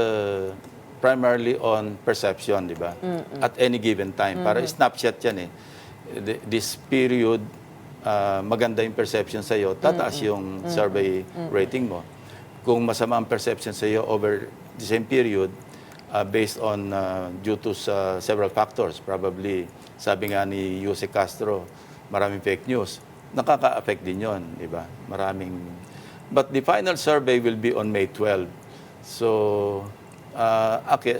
primarily on perception, di ba? At any given time. Para snapshot yan eh. This period, maganda yung perception sa'yo, tataas yung survey rating mo. Kung masama ang perception sa'yo over the same period, based on, due to several factors, probably, sabi nga ni Jose Castro, maraming fake news. Nakaka-affect din yon, di ba? But the final survey will be on May 12. So,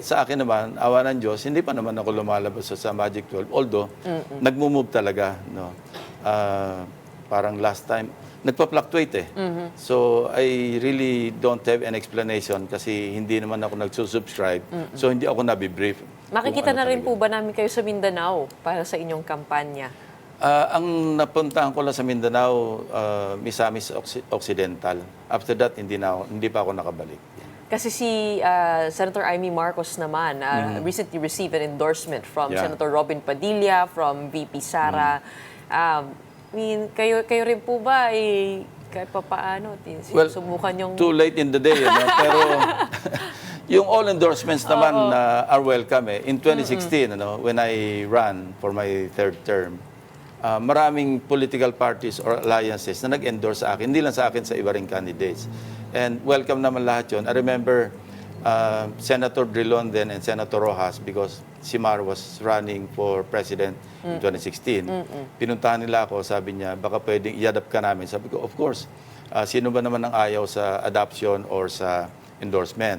sa akin naman, awa ng Diyos, hindi pa naman ako lumalabas sa Magic 12. Although, nagmo-move talaga. No? Parang last time, nagpa-fluctuate eh. So, I really don't have an explanation kasi hindi naman ako nagsusubscribe. So, hindi ako nabibrief. Makikita kung na rin talaga. po ba namin kayo sa Mindanao para sa inyong kampanya? Ang napuntahan ko lang sa Mindanao, Misamis Occidental. After that, hindi pa ako nakabalik. Kasi si Senator Amy Marcos naman recently received an endorsement from Senator Robin Padilla, from VP Sara. Kayo rin po ba kahit pa paano subukan yung... Too late in the day. Pero yung all endorsements naman are welcome. In 2016, when I ran for my third term, maraming political parties or alliances na nag-endorse sa akin. Hindi lang sa akin, sa iba ring candidates. And welcome naman lahat yun. I remember Senator Drilon then and Senator Rojas because si Mar was running for president in 2016. Pinuntahan nila ako, sabi niya, baka pwedeng i-adapt ka namin. Sabi ko, of course. Sino ba naman ang ayaw sa adoption or sa endorsement?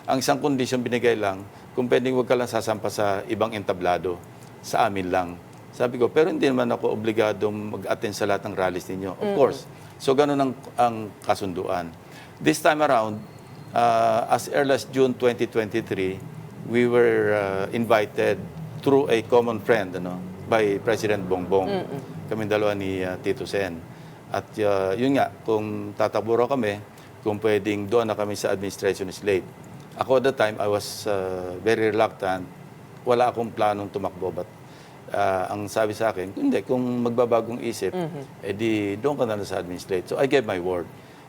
Ang isang condition binigay lang, kung pwedeng huwag ka lang sasampa sa ibang entablado, sa amin lang. Sabi ko, pero hindi naman ako obligadong mag-attend sa lahat ng rallies ninyo. Of course. So, ganun ang kasunduan. This time around, as early as June 2023, we were invited through a common friend by President Bongbong. Kami dalawa ni Tito Sen. At yun nga, kung tatakbo kami, kung pwedeng doon na kami sa administration slate. Ako at the time, I was very reluctant. Wala akong planong tumakbo. But ang sabi sa akin, hindi, kung magbabagong isip, edi doon ka na sa administrate. So I gave my word.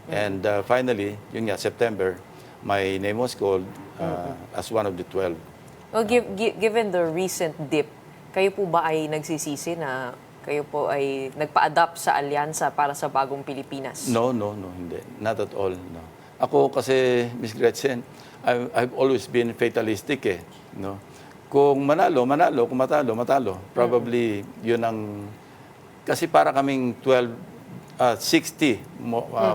And finally, yun nga, September, my name was called as one of the 12. Well, given the recent dip, kayo po ba ay nagsisisi na kayo po ay nagpa-adapt sa alyansa para sa bagong Pilipinas? No, hindi. Not at all, no. Ako kasi, Ms. Gretchen, I've always been fatalistic no? Kung manalo. Kung matalo. Probably, yun ang... Kasi para kaming 60,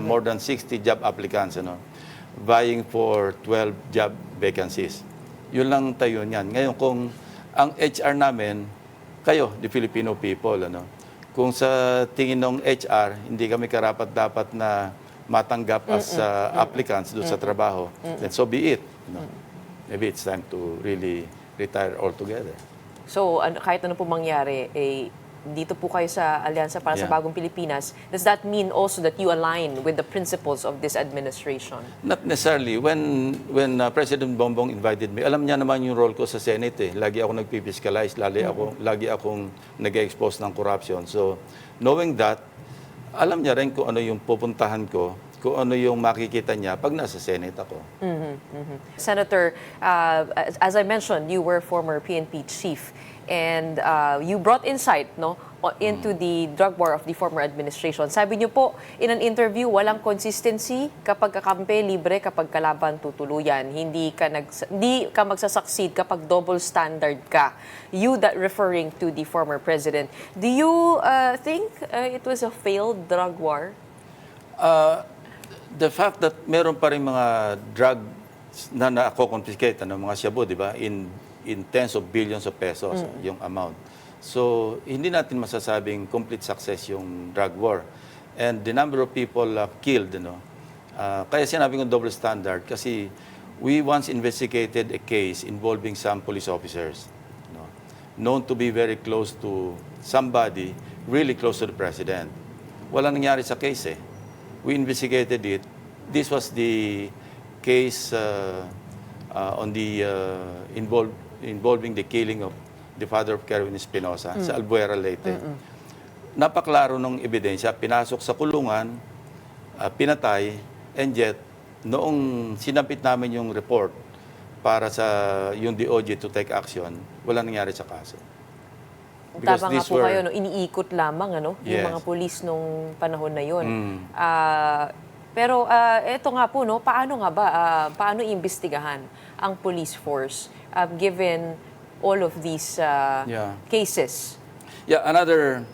more than 60 job applicants, vying for 12 job vacancies. Yun lang tayo niyan. Ngayon, kung ang HR namin, kayo, the Filipino people, kung sa tingin ng HR, hindi kami karapat-dapat na matanggap as applicants doon sa trabaho, then so be it. Maybe it's time to really retire altogether. So, kahit ano po mangyari, dito po kayo sa Alyansa para sa Bagong Pilipinas. Does that mean also that you align with the principles of this administration? Not necessarily. When President Bongbong invited me, alam niya naman yung role ko sa Senate. Lagi ako nagpipiskalize, lagi akong nag-expose ng corruption. So, knowing that, alam niya rin kung ano yung pupuntahan ko, kung ano yung makikita niya pag nasa Senate ako. Senator, as I mentioned, you were former PNP chief. And you brought insight into the drug war of the former administration. Sabi niyo po, in an interview, walang consistency kapag kakampi, libre kapag kalaban tutuluyan. Hindi ka magsasucceed kapag double standard ka. You that referring to the former president. Do you think it was a failed drug war? The fact that meron pa rin mga drugs na nako-confiscate, mga shabu, di ba? In tens of billions of pesos yung amount. So, hindi natin masasabing complete success yung drug war. And the number of people killed, kaya sinabi kong double standard kasi we once investigated a case involving some police officers known to be very close to somebody, really close to the president. Wala nangyari sa case We investigated it. This was the case on the involving the killing of the father of Kerwin Espinosa sa Albuera, Leyte. Napaklaro ng ebidensya, pinasok sa kulungan, pinatay, and yet, noong sinapit namin yung report para sa yung DOJ to take action, wala nangyari sa kaso. Tama nga po kayo, iniikot lamang yung mga pulis nung panahon na yun. Pero eto nga po, paano iimbestigahan ang police force given all of these cases? Another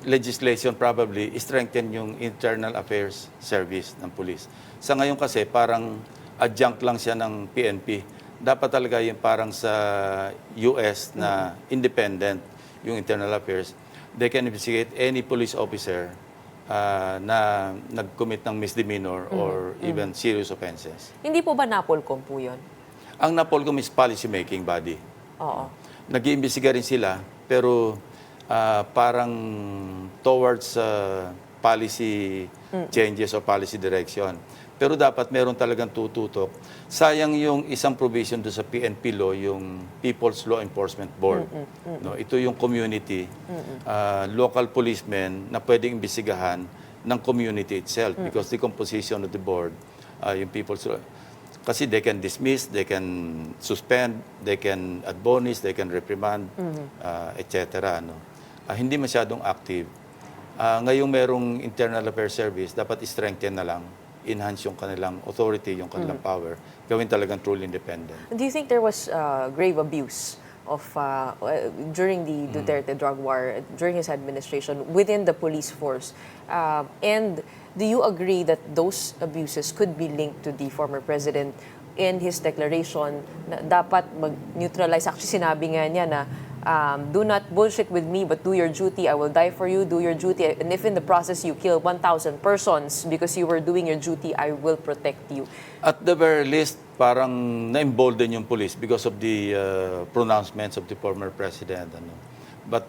legislation probably strengthen yung internal affairs service ng police. Sa ngayon kasi parang adjunct lang siya ng PNP. Dapat talaga yung parang sa US na independent yung internal affairs. They can investigate any police officer na nag-commit ng misdemeanor or even serious offenses. Hindi po ba NAPOLCOM po yun? Ang NAPOLCOM is policy-making body. Oo. Nag-iimbestiga rin sila, pero parang towards policy changes or policy direction. Pero dapat meron talagang tututok. Sayang yung isang provision doon sa PNP law, yung People's Law Enforcement Board. Ito yung community, local policemen na pwedeng imbestigahan ng community itself because the composition of the board, yung People's Law. Kasi they can dismiss, they can suspend, they can admonish, they can reprimand, etc. Hindi masyadong active. Ngayong merong internal affairs service, dapat strengthen na lang, enhance yung kanilang authority, yung kanilang power, gawin talagang truly independent. Do you think there was grave abuse during the Duterte drug war, during his administration, within the police force. And do you agree that those abuses could be linked to the former president in his declaration na dapat mag-neutralize? Actually, sinabi nga niya na do not bullshit with me, but do your duty. I will die for you. Do your duty. And if in the process you kill 1,000 persons because you were doing your duty, I will protect you. At the very least, parang na-embolden yung police because of the pronouncements of the former president. Ano. But,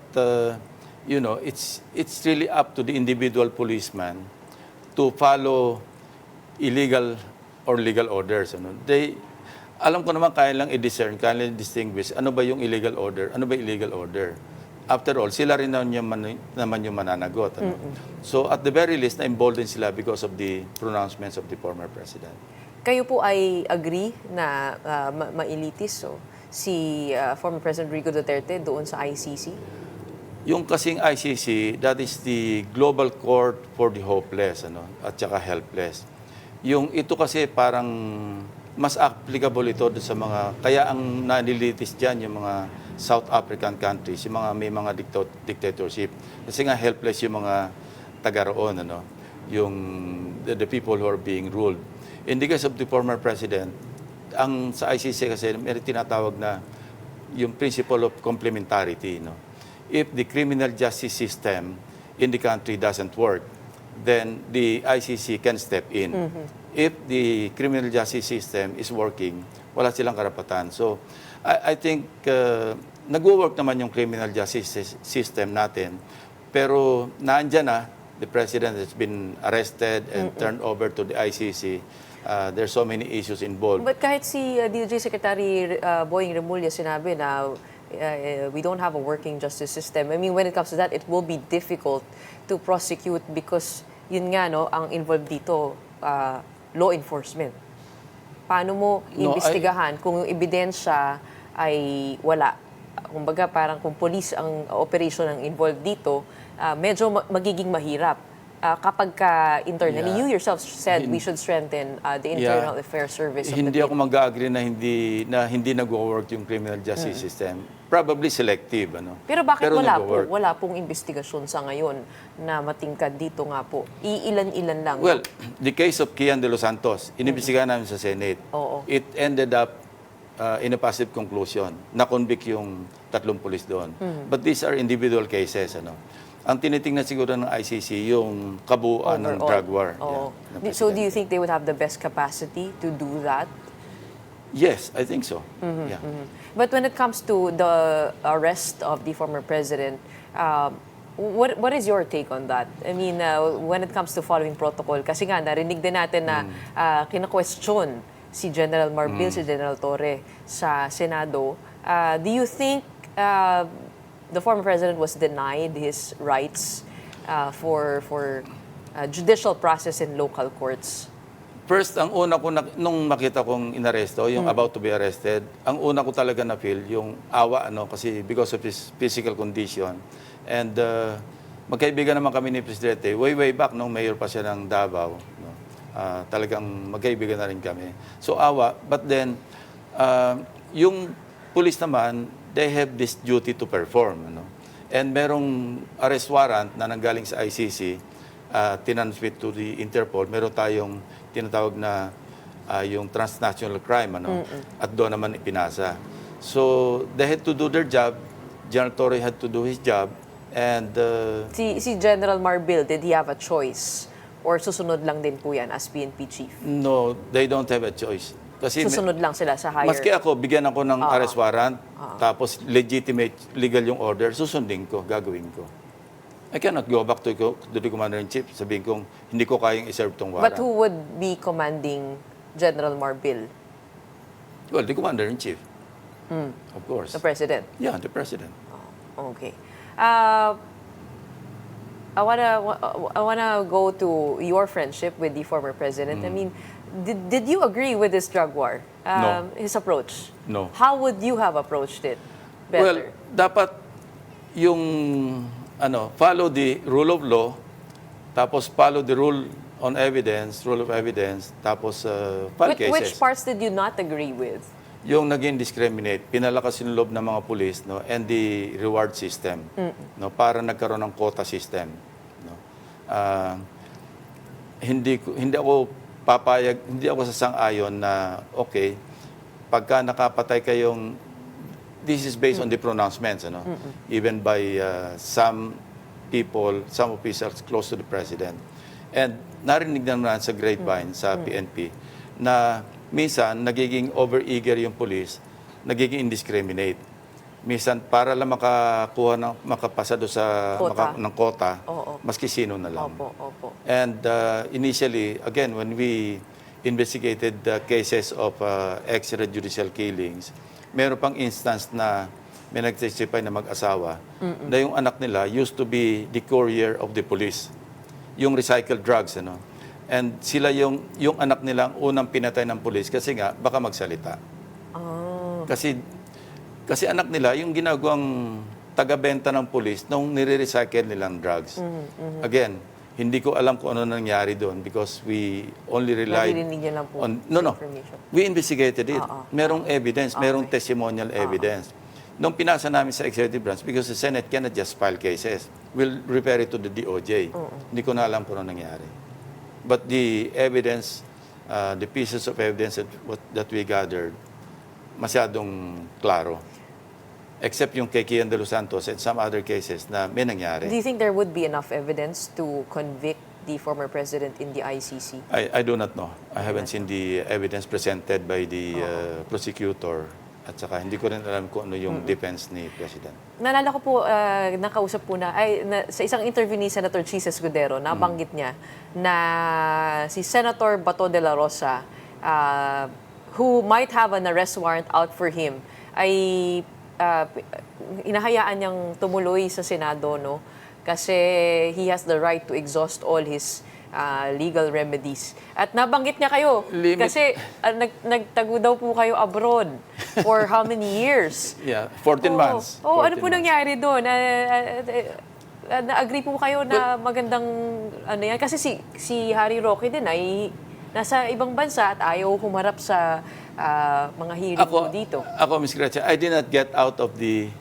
you know, it's really up to the individual policeman to follow illegal or legal orders. Ano. Alam ko naman kaya lang i-discern, kaya lang distinguish ano ba yung illegal order, ano ba illegal order. After all, sila rin naman yung mananagot. Ano? So at the very least, na-embolden sila because of the pronouncements of the former president. Kayo po ay agree na ma-elitis si former President Rodrigo Duterte doon sa ICC? Yung kasing ICC, that is the Global Court for the Hopeless at saka helpless. Yung ito kasi parang mas applicable ito sa mga, kaya ang nanilitis dyan yung mga South African countries, yung mga may mga dictatorship. Kasi nga helpless yung mga taga roon, yung the people who are being ruled. In the case of the former president, ang sa ICC kasi may tinatawag na yung principle of complementarity. If the criminal justice system in the country doesn't work, then the ICC can step in. If the criminal justice system is working, wala silang karapatan. So, I think nag-work naman yung criminal justice system natin, pero naandyan na, the president has been arrested and turned over to the ICC. There's so many issues involved. But kahit si DOJ Secretary Boying Remulla sinabi na we don't have a working justice system. I mean, when it comes to that, it will be difficult to prosecute because yun nga, ang involved dito, law enforcement. Paano mo imbestigahan kung yung ebidensya ay wala? Kumbaga, parang kung police ang operation ang involved dito, medyo magiging mahirap. Kapag internally, you yourself said we should strengthen the internal affairs service of Hindi the ako mag-agree na hindi nag-work yung criminal justice system. Probably selective. Pero bakit Pero wala nag-work. po? Wala pong investigasyon sa ngayon na matingkad dito nga po. Iilan-ilan lang. Well, the case of Kian de los Santos, inimbestigahan namin sa Senate. Oo. It ended up in a positive conclusion. Na-convict yung 3 pulis doon. But these are individual cases. Ang tinitingnan siguro ng ICC, yung kabuuan ng drug war. Oo. Yeah, So do you think they would have the best capacity to do that? Yes, I think so. Yeah. But when it comes to the arrest of the former president, what is your take on that? I mean, when it comes to following protocol, kasi nga narinig din natin na kina-question si General Marbil, si General Torre sa Senado. Do you think the former president was denied his rights for judicial process in local courts? First, ang una ko, nung makita kong inaresto, yung about to be arrested, ang una ko talaga na-feel, yung awa, kasi because of his physical condition. And magkaibigan naman kami ni Presidente, way back nung mayor pa siya ng Davao. Talagang magkaibigan na rin kami. So awa, but then, yung police naman, they have this duty to perform. And merong arrest warrant na nanggaling sa ICC, tinransmit to the Interpol, meron tayong tinatawag na yung transnational crime, at doon naman ipinasa. So, they had to do their job, General Torre had to do his job, and... Si General Marbil, did he have a choice? Or susunod lang din po yan as PNP chief? No, they don't have a choice. Kasi Susunod lang sila sa higher... maski ako, bigyan ako ng arrest warrant, tapos legitimate, legal yung order, susundin ko, gagawin ko. I cannot go back to the Commander-in-Chief, sabihin kong hindi ko kayang iserve tong warrant. But who would be commanding General Marbil? Well, the Commander-in-Chief. Of course. The President? Yeah, the President. Okay. I wanna go to your friendship with the former president. I mean, did you agree with this drug war? No. His approach? No. How would you have approached it better? Well, dapat yung follow the rule of law, tapos follow the rule of evidence, tapos file cases. Which parts did you not agree with? yung naging discriminate, pinalakas yung loob ng mga pulis, no, and the reward system, no, para nagkaroon ng quota system, no. Hindi ako papayag, hindi ako sasang-ayon na okay, pagka nakapatay kayong, this is based on the pronouncements, ano, even by some people, some officials close to the president. And narinig naman sa grapevine sa PNP na minsan nagiging over-eager yung police, nagiging indiscriminate. Minsan para lang makakuha ng makapasa do sa Quota. ng quota, Oo. maski sino na lang. Opo. And initially, again, when we investigated the cases of extrajudicial killings, meron pang instance na may nagtestify na mag-asawa na yung anak nila used to be the courier of the police. Yung recycled drugs, ano. And sila yung anak nila ang unang pinatay ng police kasi nga baka magsalita. Kasi anak nila yung ginagawang taga-benta ng police nung nire-recycle nilang drugs. Again, hindi ko alam kung ano nangyari doon because we only relied Naririnig niyo lang po on sa information. We investigated it. Merong evidence, merong testimonial evidence. Nung pinasa namin sa executive branch, because the Senate cannot just file cases, we'll refer it to the DOJ. Hindi ko na alam kung ano nangyari. But the evidence, the pieces of evidence that we gathered, masyadong klaro. Except yung kay Kian de los Santos and some other cases na may nangyari. Do you think there would be enough evidence to convict the former president in the ICC? I do not know. I haven't seen the evidence presented by the prosecutor. At saka hindi ko rin alam kung ano yung defense ni President. Naalala ko po, nakausap po sa isang interview ni Senator Chis Escudero, nabanggit niya na si Senator Bato de la Rosa, who might have an arrest warrant out for him, ay inahayaan niyang tumuloy sa Senado, no? Kasi he has the right to exhaust all his legal remedies. At nabanggit niya kayo, kasi nagtago daw po kayo abroad for how many years? Yeah, 14 months. Ano 14 po months. nangyari doon? Na-agree po kayo na magandang ano yan? Kasi si Harry Roque din ay nasa ibang bansa at ayaw humarap sa mga hearing po dito. Ako, Ms. Gretchen, I did not get out of the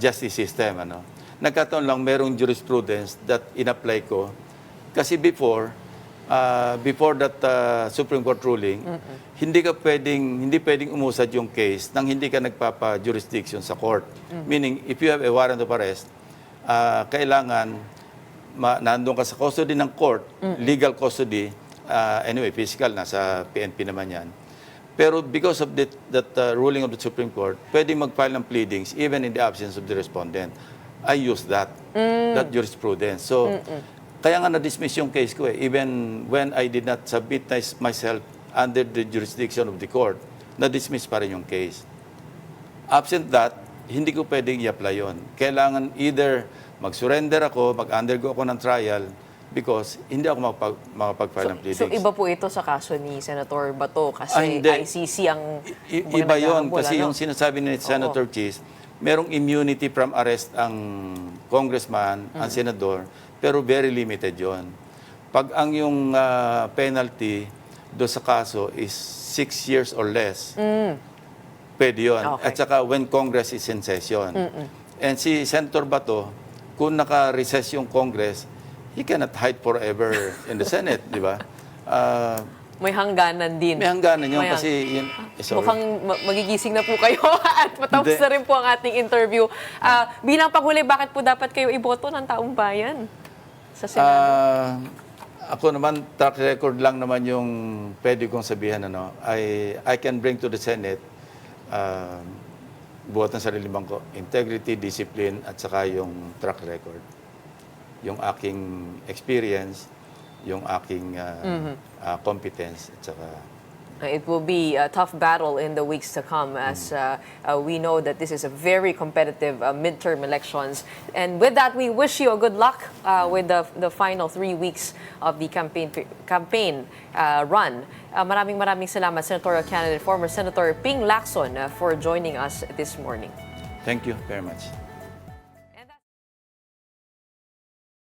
justice system. Ano? Nagkataon lang merong jurisprudence that in-apply ko. Kasi before that Supreme Court ruling, hindi pwedeng umusad yung case nang hindi ka nagpapa-jurisdiction sa court. Meaning, if you have a warrant of arrest, kailangan nandun ka sa custody ng court, legal custody, anyway, physical, nasa PNP naman yan. Pero because of that ruling of the Supreme Court, pwedeng mag-file ng pleadings even in the absence of the respondent. I used that jurisprudence. So, kaya nga na-dismiss yung case ko even when I did not submit myself under the jurisdiction of the court, na-dismiss pa rin yung case. Absent that, hindi ko pwedeng i-apply yun. Kailangan either mag-surrender ako, mag-undergo ako ng trial, because hindi ako makapag-file ng pleadings. So iba po ito sa kaso ni Senator Bato kasi ICC ang iba yun, kasi yung sinasabi ni Senator Chis, merong immunity from arrest ang congressman, ang senador, pero very limited yon. Pag ang yung penalty do sa kaso is 6 years or less, pwede yun. Okay. At saka when Congress is in session. And si Senator Bato, kung naka-recess yung Congress, he cannot hide forever in the Senate, di ba? may hangganan din. May hangganan yun kasi yun, mukhang magigising na po kayo at matapos na rin po ang ating interview. Bilang panghuli, bakit po dapat kayo iboto ng taong bayan sa Senado? Ako naman, track record lang naman yung pwede kong sabihan. I can bring to the Senate buhat ng sarili bangko, integrity, discipline, at saka yung track record. Yung aking experience, yung aking competence, at saka it will be a tough battle in the weeks to come as we know that this is a very competitive midterm elections. And with that, we wish you a good luck with the final 3 weeks of the campaign run. Maraming salamat, senatorial candidate, former Senator Ping Lacson, for joining us this morning. thank you very much.